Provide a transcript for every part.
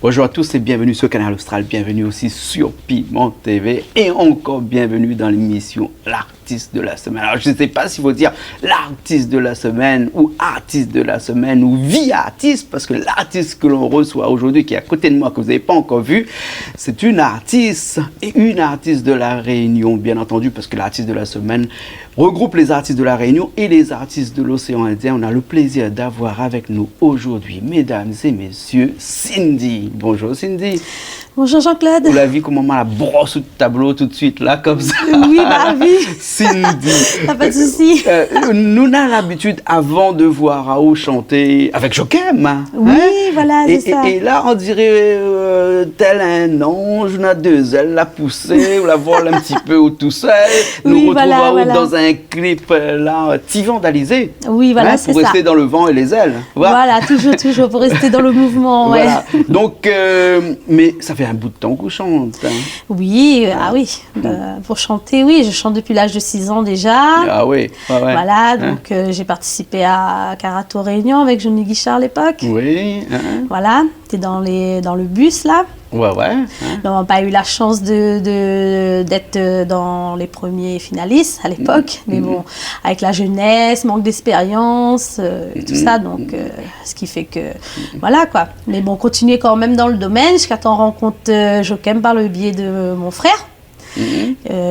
Bonjour à tous et bienvenue sur Canal Austral, bienvenue aussi sur Piment TV et encore bienvenue dans l'émission L'artiste de la semaine. Alors je ne sais pas s'il faut dire l'artiste de la semaine ou artiste de la semaine ou vie artiste, parce que l'artiste que l'on reçoit aujourd'hui qui est à côté de moi, que vous n'avez pas encore vu, c'est une artiste et une artiste de la Réunion, bien entendu, parce que l'artiste de la semaine regroupe les artistes de la Réunion et les artistes de l'océan Indien. On a le plaisir d'avoir avec nous aujourd'hui, mesdames et messieurs, Cindy. Bonjour Cindy. Bonjour Jean-Claude. Vous l'avez vu comment on la brosse au tableau tout de suite là, comme ça. Oui, bah oui. Cindy. Pas de souci. Nous avons l'habitude, avant de voir Raoult chanter avec Jokem. Oui, voilà, c'est ça. Et là, on dirait tel un ange, on a deux ailes, la poussée, on la vole un petit peu tout seul. Nous Oui, retrouvons voilà, Raoult voilà. dans un clip là, vandalisé. Oui, voilà, c'est pour ça. rester dans le vent et les ailes. Voilà, toujours, pour rester dans le mouvement, ouais. Voilà. Donc, mais ça fait un bout de temps qu'on chante. Hein. Oui, ah oui, pour chanter, oui, je chante depuis l'âge de 6 ans déjà. Ah oui, ouais. Voilà, donc j'ai participé à Karato Réunion avec Johnny Guichard à l'époque. Oui. Voilà, t'es dans le bus là. Ouais. On n'a pas eu la chance d'être dans les premiers finalistes à l'époque, mais bon, avec la jeunesse, manque d'expérience, tout ça, donc ce qui fait que, voilà quoi. Mais bon, continuer quand même dans le domaine jusqu'à temps rencontre Jokem par le biais de mon frère.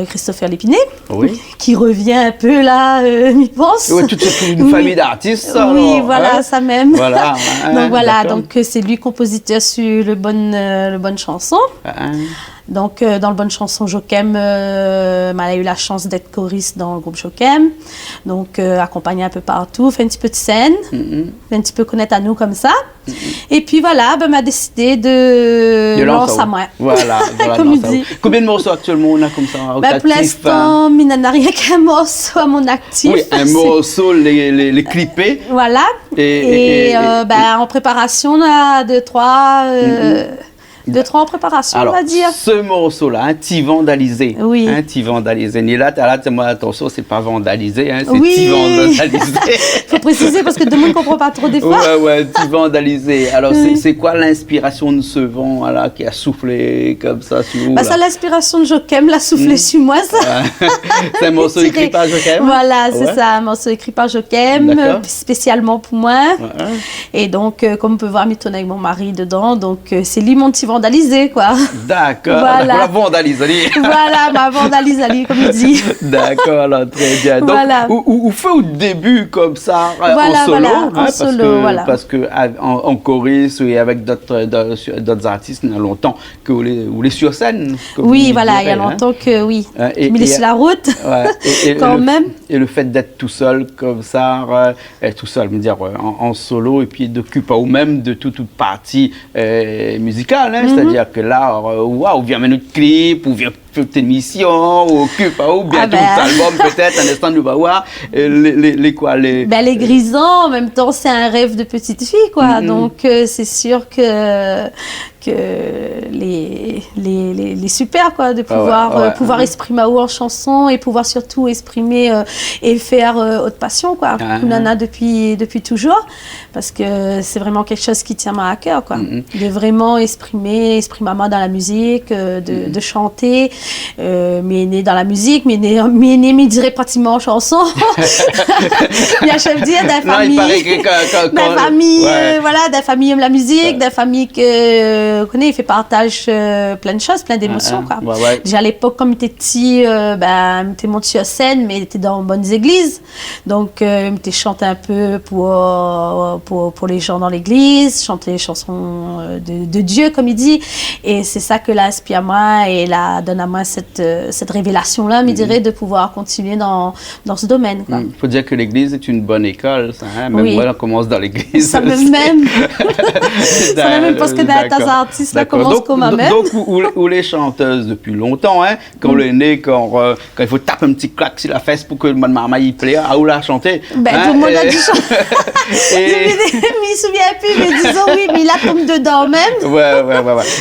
Christopher Lépiné, oui. Qui revient un peu là, m'y pense. Oui, toute une famille d'artistes, ça, oui, alors, voilà, hein? ça même. Voilà, donc voilà, donc c'est lui compositeur sur le bonne chanson. Donc dans le bonne chanson Jokem, elle a eu la chance d'être choriste dans le groupe Jokem. Donc accompagnée un peu partout, fait un petit peu de scène, fait un petit peu connaître à nous comme ça. Et puis voilà, m'a décidé de lancer à moi. Voilà, comme il dit. Combien de morceaux actuellement on a comme ça Pour l'instant, il n'a rien qu'un morceau à mon actif. Oui, un morceau, les clippés. Voilà. Et en préparation, on a 2-3 en préparation, alors, on va dire. Ce morceau-là, un petit vandalisé. Oui. Un petit vandalisé. Ni là, moi, attention, c'est pas vandalisé, hein, c'est Oui. petit vandalisé. Il faut préciser parce que tout le monde ne comprend pas trop des fois. Ouais, petit vandalisé. Alors, c'est quoi l'inspiration de ce vent là qui a soufflé comme ça sur vous? Ça, l'inspiration de Jokem l'a soufflé sur moi, ça. C'est un morceau écrit par Jokem? Voilà, c'est ça, un morceau écrit par Jokem, spécialement pour moi. Ouais. Et donc, comme on peut voir, je tourne avec mon mari dedans. Donc, c'est lui mon petit vandalisé, quoi. D'accord, voilà. La vandalisée. Voilà, ma vandalisée, comme il dit. D'accord, alors, très bien. Donc, voilà. Ou fait au début comme ça, en solo, parce que en choriste et avec d'autres artistes, il y a longtemps que vous les sur scène. Oui, voilà, il y a longtemps que oui. Mais il est sur la route, quand même. Et le fait d'être tout seul comme ça, tout seul, me dire en solo, et puis d'occuper ou même de toute partie musicale, hein, c'est-à-dire que là, waouh, vient mettre notre clip, ou vient faire une émission, ou occupe, ou bien tout album peut-être, un instant, nous va voir les Grisants, en même temps, c'est un rêve de petite fille, quoi. Donc, c'est sûr que les super, quoi, de pouvoir exprimer en chanson et pouvoir surtout exprimer et faire haute passion, quoi. On en a depuis toujours, parce que c'est vraiment quelque chose qui tient à cœur, quoi. De vraiment exprimer dans la musique, de chanter, mais né dans la musique, mais dirait pratiquement en chanson. Bien, je veux dire, d'une famille aime la musique, d'une famille que connaît, il fait partage plein de choses, plein d'émotions, quoi. Déjà à l'époque, comme il était petit, il était monté sur scène, mais il était dans de bonnes églises, donc il était chanté un peu pour les gens dans l'église, chanter les chansons de Dieu, comme il dit, et c'est ça que l'a inspiré à moi et donne à moi cette révélation-là, me dirait, de pouvoir continuer dans ce domaine. Il faut dire que l'église est une bonne école, ça, hein? Même moi, on commence dans l'église. Ça même. Ça même parce que des artistes là commencent comme moi-même. Donc, ou les chanteuses depuis longtemps, hein, quand on est né, quand il faut taper un petit claque sur la fesse pour que Mme Maman y plaît, où la chanter. Tout le monde a dû chanter. Je me souviens plus, mais disons oui, mais il a comme dedans même. Ouais.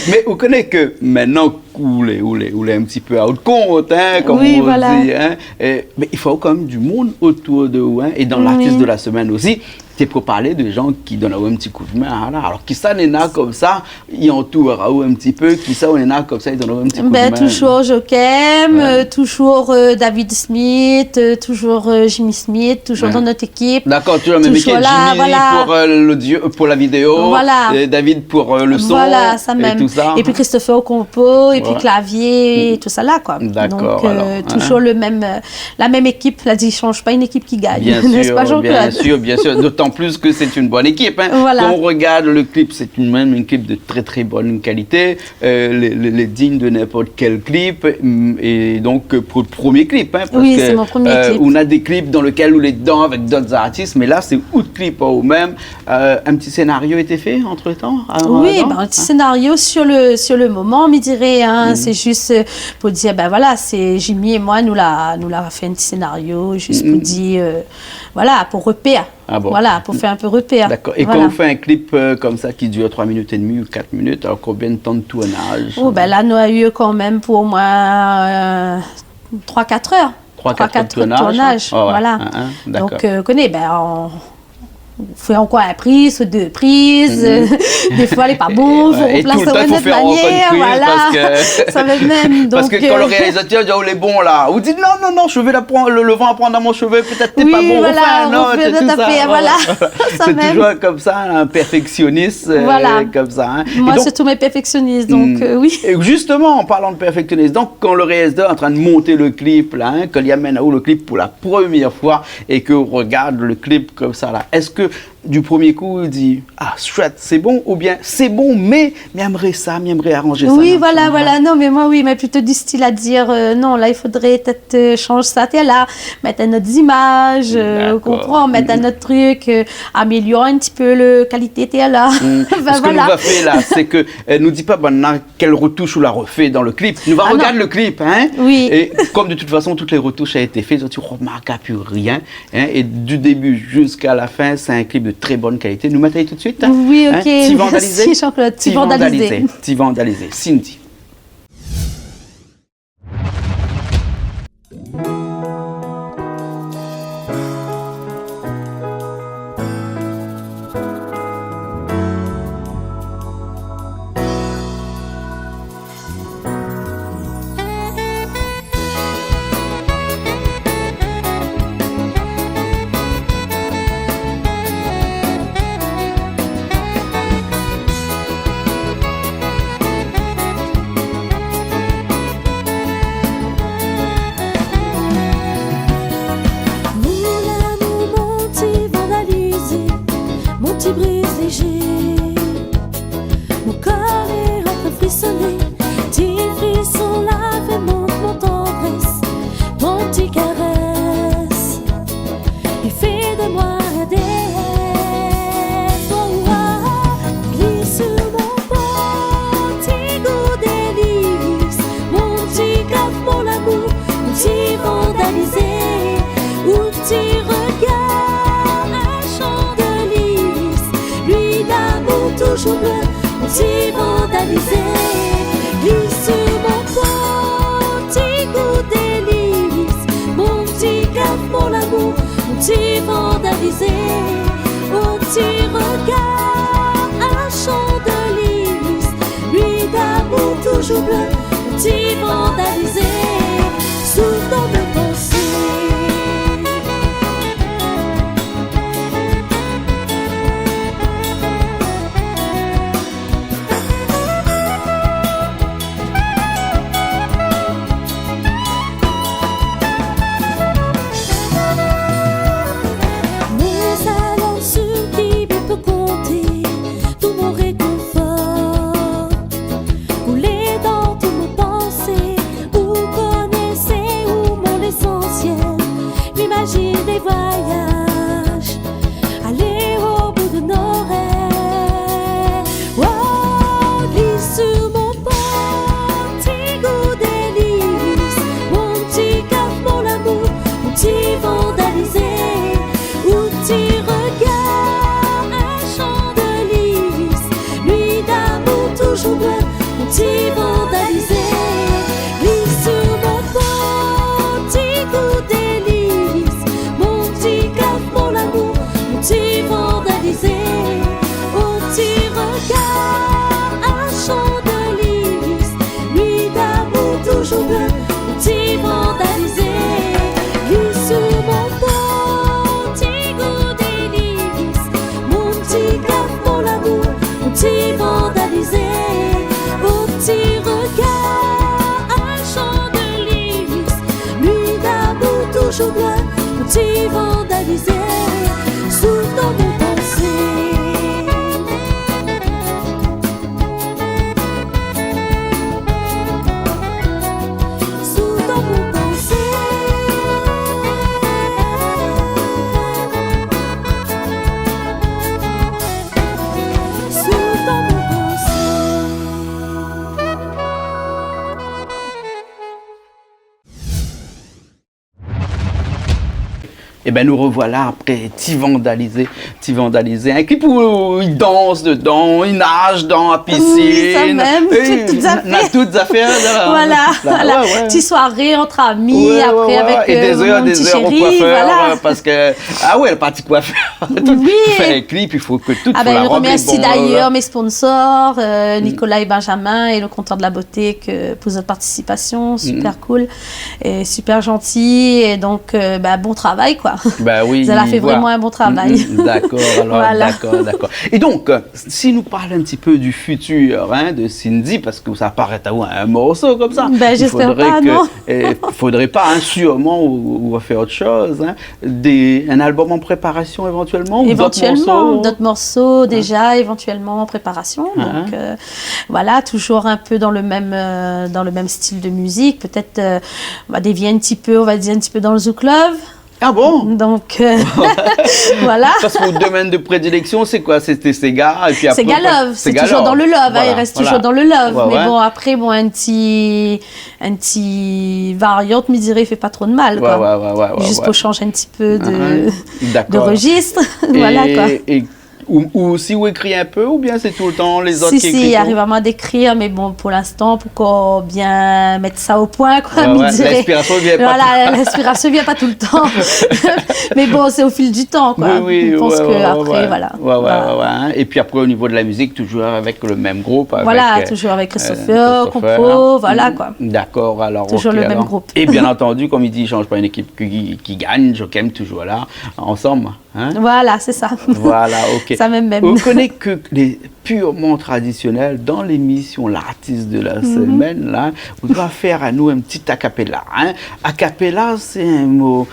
Mais vous connaissez que maintenant, ou les un petit peu à haute compte, hein, comme on dit. Hein, mais il faut quand même du monde autour de vous. Hein, et dans l'artiste de la semaine aussi, c'est pour parler de gens qui donnent un petit coup de main. Voilà. Alors, qui ça n'est pas comme ça, il entoure un petit peu, qui ça on est là comme ça, ils donnent un petit coup de main. Toujours Joachim, toujours David Smith, toujours Jimmy Smith, toujours dans notre équipe. D'accord, tu as même équipe, Jimmy voilà. pour l'audio, pour la vidéo, voilà. David pour le son, voilà, ça même. Et tout ça. Et puis Christopher au compo, et puis clavier, et tout ça là, quoi. D'accord. Donc, toujours la même équipe, là, il ne change pas une équipe qui gagne, n'est-ce pas Jean-Claude? Bien sûr, d'autant plus que c'est une bonne équipe. Hein. Voilà. Quand on regarde le clip, c'est même une clip de très très bonne qualité, les dignes de n'importe quel clip, et donc pour le premier clip. Hein, oui, c'est mon premier clip. On a des clips dans lesquels on est dedans avec d'autres artistes, mais là c'est autre clip au même. Un petit scénario était fait entre-temps? Oui, un petit scénario sur le moment, on me dirait, hein, c'est juste pour dire, ben voilà, c'est Jimmy et moi, nous l'a fait un petit scénario, juste pour dire, voilà, pour repère. Ah bon. Voilà, pour faire un peu repère. D'accord. Et quand on fait un clip comme ça qui dure 3 minutes et demie ou 4 minutes, alors combien de temps de tournage? Oh, ben là, nous avons eu quand même pour au moins 3-4 heures. 3-4 heures de tournage. Oh, ouais. Voilà. Donc, connais, on fait encore une prise, 2 prises. Des fois, elle n'est pas bon, il faut remplacer de notre manière. Voilà. Ça va même. Donc, parce que quand le réalisateur dit, oh, il est bon là, vous dites, non, je vais le vent à prendre dans mon cheveu, peut-être t'es pas bon, voilà, on fait un autre, et tout ça. Voilà. C'est toujours comme ça, un perfectionniste, comme ça. Hein. Moi, c'est tous mes perfectionnistes, donc oui. Et justement, en parlant de perfectionniste, donc quand le réalisateur est en train de monter le clip, là, hein, quand il amène le clip pour la première fois et qu'on regarde le clip comme ça, là, est-ce que du premier coup, il dit ah, chouette, c'est bon, ou bien c'est bon, mais j'aimerais arranger ça. Oui, voilà. Non, mais moi, oui, mais plutôt du style à dire non, là, il faudrait peut-être changer ça, là, mettre à notre image, comprendre, mettre à notre truc, améliorer un petit peu la qualité, là. Ce que nous va faire là, c'est que nous dit pas quelle retouche on la refait dans le clip. Nous va regarder le clip, hein. Oui. Et comme de toute façon, toutes les retouches ont été faites, tu remarques plus rien, hein, et du début jusqu'à la fin, c'est un clip de très bonne qualité. Nous mettons tout de suite. Hein? Oui, ok. T'y vandaliser? Merci Jean-Claude. T'y vandaliser. Cindy. Mes petit vandalisé sous dans mon pensée. Sous dans mon pensée. Sous dans mon Et ben nous revoilà après Ti vandalisé. Un clip où il danse dedans, il nage dans la piscine. Oui, ça même, toutes affaires. Voilà. Petite soirée entre amis, après avec et des heures au coiffeur, voilà. parce que, le parti coiffeur. Oui. Faire un clip, il faut que tout soit la robe. Je remercie d'ailleurs mes sponsors, Nicolas et Benjamin et le comptoir de la beauté pour votre participation, super cool et super gentil, et donc bon travail quoi. Bah oui, vous avez fait vraiment un bon travail. D'accord, alors voilà. D'accord. Et donc, si nous parlons un petit peu du futur de Cindy, parce que ça paraît à vous un morceau comme ça, j'espère pas, non. Il faudrait pas, sûrement, on va faire autre chose, un album en préparation éventuellement, d'autres morceaux déjà éventuellement en préparation. Donc voilà, toujours un peu dans le même style de musique. Peut-être on va dévier un petit peu, dans le Zouk Love. Ah bon? Donc, voilà. Parce que votre domaine de prédilection, c'est quoi? C'était Sega et puis après... Sega Love, c'est toujours dans le love, il reste toujours dans le love. Mais bon, après, un petit variante, me dirait, il fait pas trop de mal, quoi. Juste pour changer un petit peu de registre. Voilà, quoi. Ou si vous écrivez un peu, ou bien c'est tout le temps les autres qui écrivent? Si, il arrive vraiment à d'écrire, mais bon, pour l'instant, pour bien mettre ça au point, quoi. L'inspiration vient pas. Voilà, l'inspiration vient pas tout le temps. Mais bon, c'est au fil du temps, quoi. Oui, je pense qu'après, voilà. Et puis après, au niveau de la musique, toujours avec le même groupe. Toujours avec Christopher, Compro, voilà, quoi. D'accord, alors. Toujours le même groupe. Et bien entendu, comme il dit, il ne change pas une équipe qui gagne, Joachim toujours là, ensemble. Voilà, c'est ça. Voilà, ok. Ça même. Vous connaissez que les purement traditionnels dans l'émission L'artiste de la semaine, là, vous devez faire à nous un petit acapella. Acapella, c'est un mot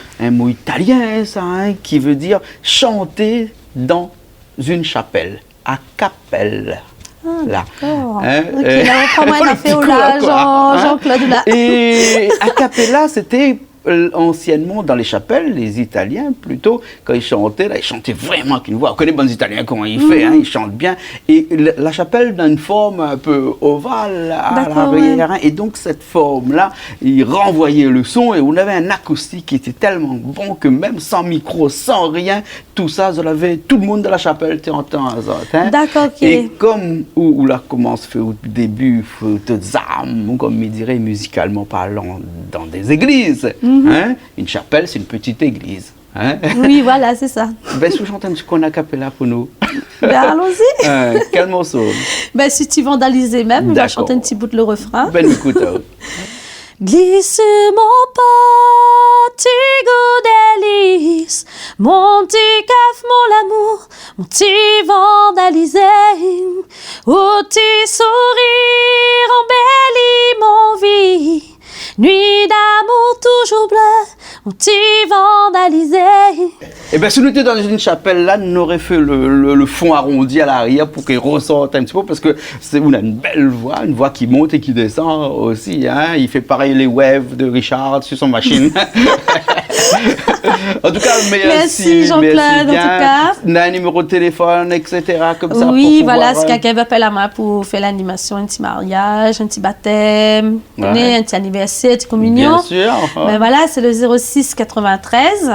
italien, ça, qui veut dire chanter dans une chapelle. Acapella. Là. Ok, là, on prend moins d'affaires là, Jean-Claude là. Et acapella, c'était anciennement dans les chapelles, les Italiens plutôt, quand ils chantaient vraiment avec une voix. On connaît les Italiens comment ils font, ils chantent bien. Et la chapelle dans une forme un peu ovale à l'arrière. Et donc cette forme-là, ils renvoyaient le son et on avait un acoustique qui était tellement bon que même sans micro, sans rien, tout ça, tout le monde de la chapelle t'entend. D'accord, ok. Et comme où là commence au début, toutes armes, comme il dirait musicalement parlant, dans des églises. Une chapelle, c'est une petite église. Oui, voilà, c'est ça. Si vous chantez un petit qu'on a capella pour nous. Allons-y. Quel morceau? Si tu vandalises même, on va chanter un petit bout de le refrain. Écoute. Glisse mon petit goût délice, mon petit caf, mon amour, mon petit vandalisé, au petit sourire embellit mon vie. Nuit d'amour toujours bleu, mon petit vandalisé. Si nous étions dans une chapelle là, nous aurions fait le fond arrondi à l'arrière pour qu'il ressorte un petit peu, parce que on a une belle voix, une voix qui monte et qui descend aussi. Il fait pareil les waves de Richard sur son machine. En tout cas, merci Jean-Claude, en tout cas. On a un numéro de téléphone, etc. comme ça. Oui, voilà, si quelqu'un veut appeler à moi pour faire l'animation, un petit mariage, un petit baptême, un petit anniversaire, une petite communion. Bien sûr. Voilà, c'est le 06 93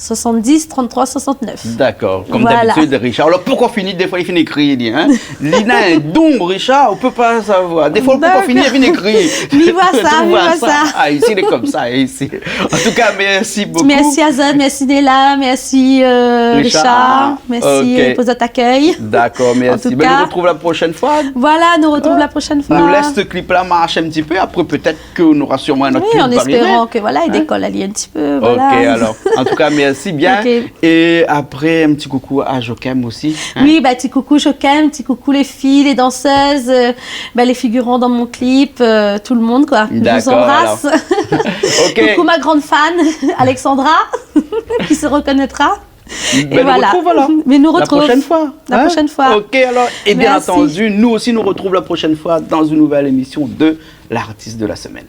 70 33 69. D'accord, comme d'habitude, Richard. Alors pourquoi finir? Des fois, il finit écrit. Lina un don, Richard, on ne peut pas savoir. Des fois, pourquoi finir, il finit écrit. Il voit ça. Ici, il est comme ça. Ici. En tout cas, merci beaucoup. Merci Azad, merci Néla, merci Richard. Merci pour votre accueil. D'accord, merci. Nous retrouvons la prochaine fois. Voilà, nous retrouvons la prochaine fois. Nous laisse ce clip-là marcher un petit peu. Après, peut-être qu'on aura sûrement un autre clip. Oui, en espérant que il décolle un petit peu. Ok, alors. En tout cas, merci. Merci bien. Okay. Et après, un petit coucou à Jokem aussi. Hein? Oui, petit coucou Jokem, petit coucou les filles, les danseuses, les figurants dans mon clip, tout le monde, quoi. Je vous embrasse. Okay. Coucou ma grande fan, Alexandra, qui se reconnaîtra. Et voilà. Mais nous retrouve la prochaine fois. La prochaine fois. Ok, alors, et bien entendu, nous aussi nous retrouvons la prochaine fois dans une nouvelle émission de l'artiste de la semaine.